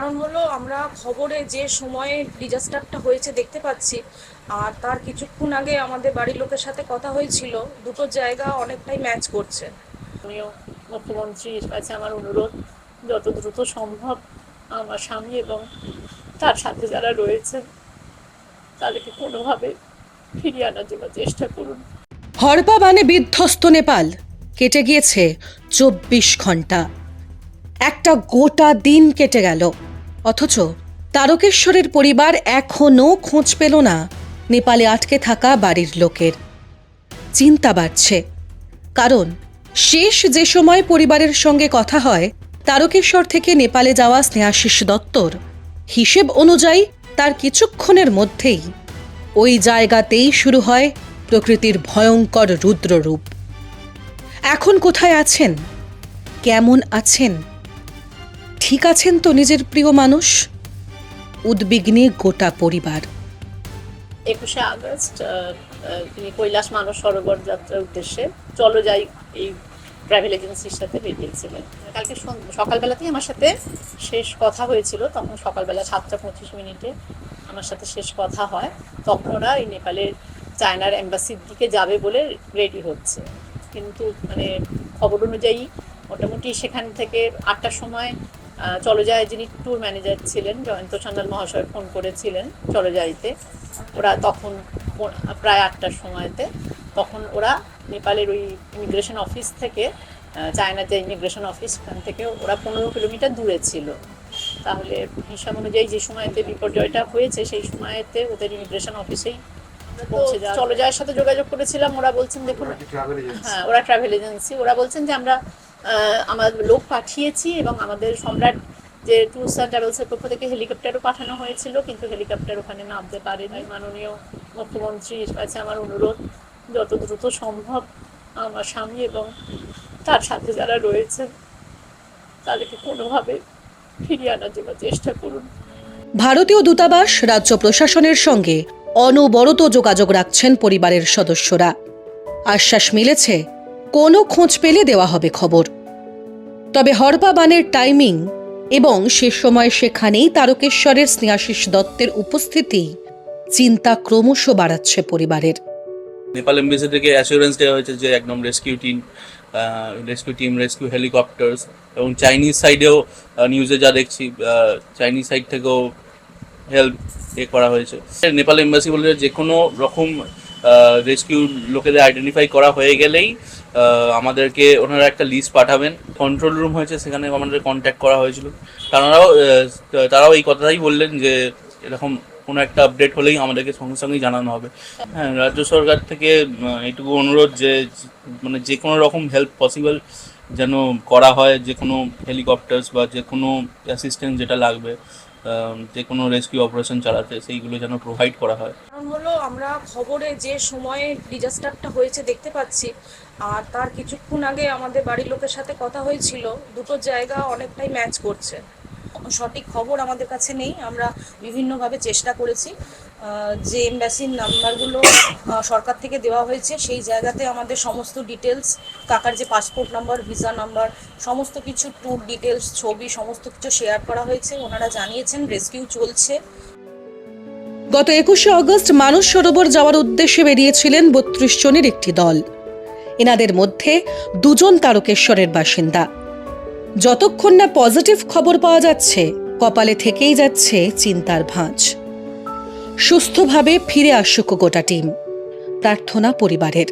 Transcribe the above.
কারণ হলো আমরা খবরে যে সময়ে ডিজাস্টারটা হয়েছে দেখতে পাচ্ছি, আর তার কিছুক্ষণ আগে আমাদের বাড়ির লোকের সাথে কথা হয়েছিল, দুটো জায়গা অনেকটাই ম্যাচ করছে। আমিও মুখ্যমন্ত্রীর কাছে আমার অনুরোধ, যত দ্রুত সম্ভব আমার স্বামী এবং তার সাথে যারা রয়েছেন তাদেরকে কোনোভাবে ফিরিয়ে আনার জন্য চেষ্টা করুন। হড়পা বানে বিধ্বস্ত নেপাল। কেটে গিয়েছে 24 ঘন্টা। একটা গোটা দিন কেটে গেল, অথচ তারকেশ্বরের পরিবার এখনো খোঁজ পেল না নেপালে আটকে থাকা বাড়ির লোকের। চিন্তা বাড়ছে, কারণ শেষ যে সময় পরিবারের সঙ্গে কথা হয় তারকেশ্বর থেকে নেপালে যাওয়া স্নেহাশিস দত্তর হিসেব অনুযায়ী তার কিছুক্ষণের মধ্যেই ওই জায়গাতেই শুরু হয় প্রকৃতির ভয়ঙ্কর রুদ্ররূপ। এখন কোথায় আছেন, কেমন আছেন, ঠিক আছেন তো নিজের প্রিয় মানুষ? উদ্বিগ্নে গোটা পরিবার। 21শে আগস্ট তিনি কৈলাস মানস সরোবর যাত্রার উদ্দেশ্যে চলো যাই এই ট্রাভেল এজেন্সির সাথে বেরিয়েছিলেন। কালকে সকালবেলাতেই আমার সাথে শেষ কথা হয়েছিল, তখন সকালবেলা 7:25 আমার সাথে শেষ কথা হয়। তখন ওরা এই নেপালের চায়নার এম্বাসির দিকে যাবে বলে রেডি হচ্ছে, কিন্তু খবর অনুযায়ী মোটামুটি সেখান থেকে 8টার সময় চলো যায় যিনি ট্যুর ম্যানেজার ছিলেন জয়ন্ত সান্যাল মহাশয় ফোন করেছিলেন চলো যাইতে। ওরা তখন প্রায় 8টার সময়তে তখন ওরা নেপালের ওই ইমিগ্রেশন অফিস থেকে, চায়নার যে ইমিগ্রেশন অফিস সেখান থেকে ওরা 15 কিলোমিটার দূরে ছিল। তাহলে হিসাব অনুযায়ী যে সময়তে বিপর্যয়টা হয়েছে সেই সময়তে ওদের ইমিগ্রেশন অফিসেই পৌঁছে যাওয়া। চলো যাওয়ার সাথে যোগাযোগ করেছিলাম, ওরা বলছেন দেখুন, হ্যাঁ ওরা ট্রাভেল এজেন্সি, ওরা বলছেন যে আমরা আমাদের লোক পাঠিয়েছি এবং আমাদের সম্রাট যে ট্যুরস অ্যান্ড ট্রাভেলসের পক্ষ থেকে হেলিকপ্টারও পাঠানো হয়েছিল, কিন্তু হেলিকপ্টার ওখানে নামতে পারেনি। মাননীয় মুখ্যমন্ত্রীর কাছে আমার অনুরোধ, যত দ্রুত সম্ভব আমার স্বামী এবং তার সাথে যারা রয়েছেন তাদেরকে কোনোভাবে ফিরিয়ে আনার জন্য চেষ্টা করুন। ভারতীয় দূতাবাস, রাজ্য প্রশাসনের সঙ্গে অনবরত যোগাযোগ রাখছেন পরিবারের সদস্যরা। আশ্বাস মিলেছে কোনো খোঁজ পেলে দেওয়া হবে খবর। তবে হড়পা বানের টাইমিং এবং সে সময় সেখানেই তারকেশ্বরের স্নেহাশিস দত্তের উপস্থিতি চিন্তা ক্রমশ বাড়াচ্ছে পরিবারের। নেপাল এমবেসি থেকে অ্যাসুরেন্স দেওয়া হয়েছে যে একদম রেস্কিউ টিম, রেস্কিউ হেলিকপ্টার্স, এবং চাইনিজ সাইডেও নিউজে যা দেখছি চাইনিজ সাইড থেকেও হেল্প করা হয়েছে। নেপাল এমবাসি বলে যে কোনো রকম রেস্কিউ লোকেদের আইডেন্টিফাই করা হয়ে গেলেই আমাদেরকে ওনারা একটা লিস্ট পাঠাবেন। কন্ট্রোল রুম হয়েছে, সেখানে আমাদের কন্ট্যাক্ট করা হয়েছিল। তারাও এই কথাটাই বললেন যে এরকম কোনো একটা আপডেট হলেই আমাদেরকে সঙ্গে সঙ্গেই জানানো হবে। হ্যাঁ, রাজ্য সরকার থেকে এইটুকু অনুরোধ যে যে কোনো রকম হেল্প পসিবল যেন করা হয়, যে কোনো হেলিকপ্টার্স বা যে কোনো অ্যাসিস্ট্যান্স যেটা লাগবে, যে কোনো রেস্কিউ অপারেশন চালাতে সেইগুলো যেন প্রোভাইড করা হয়। কারণ হলো আমরা খবরে যে সময়ে ডিজাস্টারটা হয়েছে দেখতে পাচ্ছি, আর তার কিছুক্ষণ আগে আমাদের বাড়ির লোকের সাথে কথা হয়েছিল, দুটো জায়গা অনেকটাই ম্যাচ করছে। সঠিক খবর আমাদের কাছে নেই, আমরা বিভিন্নভাবে চেষ্টা করেছি। যে এমবাসির নাম্বারগুলো সরকার থেকে দেওয়া হয়েছে সেই জায়গাতে আমাদের সমস্ত ডিটেলস, কাকার যে পাসপোর্ট নাম্বার, ভিসা নাম্বার, সমস্ত কিছু, ট্যুর ডিটেলস, ছবি, সমস্ত কিছু শেয়ার করা হয়েছে। ওনারা জানিয়েছেন রেস্কিউ চলছে। গত 21শে আগস্ট মানস সরোবর যাওয়ার উদ্দেশ্যে বেরিয়েছিলেন 32 জনের একটি দল। এনাদের মধ্যে 2 জন তারকেশ্বরের বাসিন্দা। যতক্ষণ না পজিটিভ খবর পাওয়া যাচ্ছে, কপালে থেকেই যাচ্ছে চিন্তার ভাঁজ। সুস্থভাবে ফিরে আসুক গোটা টিম, প্রার্থনা পরিবারের।